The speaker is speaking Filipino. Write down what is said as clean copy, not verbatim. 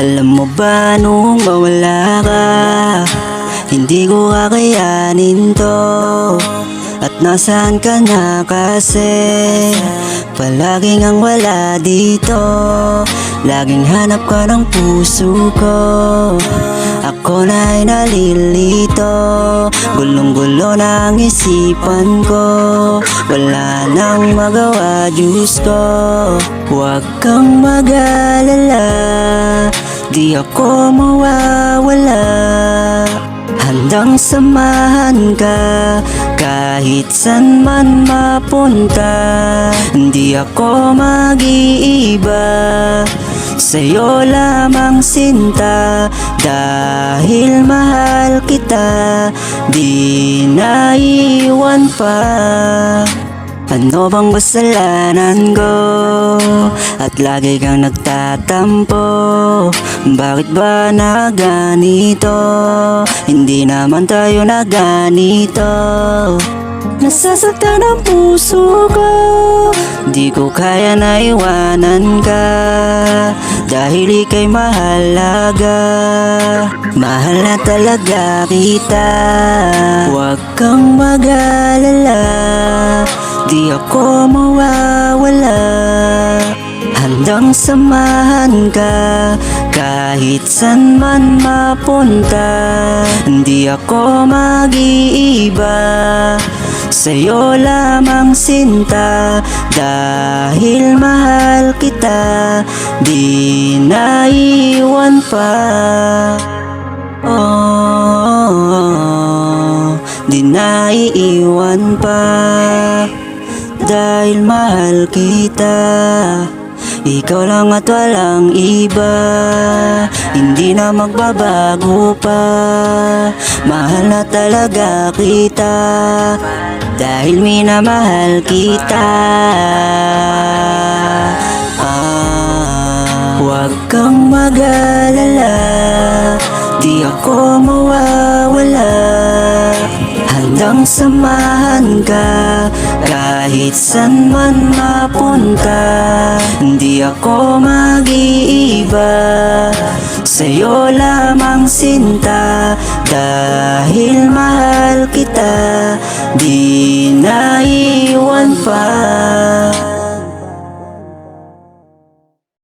Alam mo ba nung mawala ka, hindi ko kakayanin to. At nasaan ka na kasi, palaging ang wala dito. Laging hanap ka ng puso ko, ako na'y nalilito. Gulong-gulo na ang isipan ko, wala nang magawa, Diyos ko. Huwag kang mag-alala, di ako mawawala. Handang samahan ka, kahit san man mapunta. Hindi ako mag-iiba, sa'yo lamang sinta. Dahil mahal kita, di naiwan pa. Ano bang kasalanan ko? At lagi kang nagtatampo. Bakit ba na ganito? Hindi naman tayo na ganito. Nasasaktan ang puso ko, di ko kaya na iwanan ka. Dahil ika'y mahalaga, mahal na talaga kita. Huwag kang mag-alala, di ako mawawala. Handang samahan ka, kahit san man mapunta. Hindi ako mag-iiba, sa'yo lamang sinta. Dahil mahal kita, di naiwan pa. Oh, di naiiwan pa. Dahil mahal kita, ikaw lang at walang iba. Hindi na magbabago pa, mahal na talaga kita. Dahil minamahal kita. Huwag kang mag-alala, di ako mawawala. Handang samahan ka, kahit san man mapunta. Hindi ako mag-iiba, sa'yo lamang sinta. Dahil mahal kita, di naiwan pa.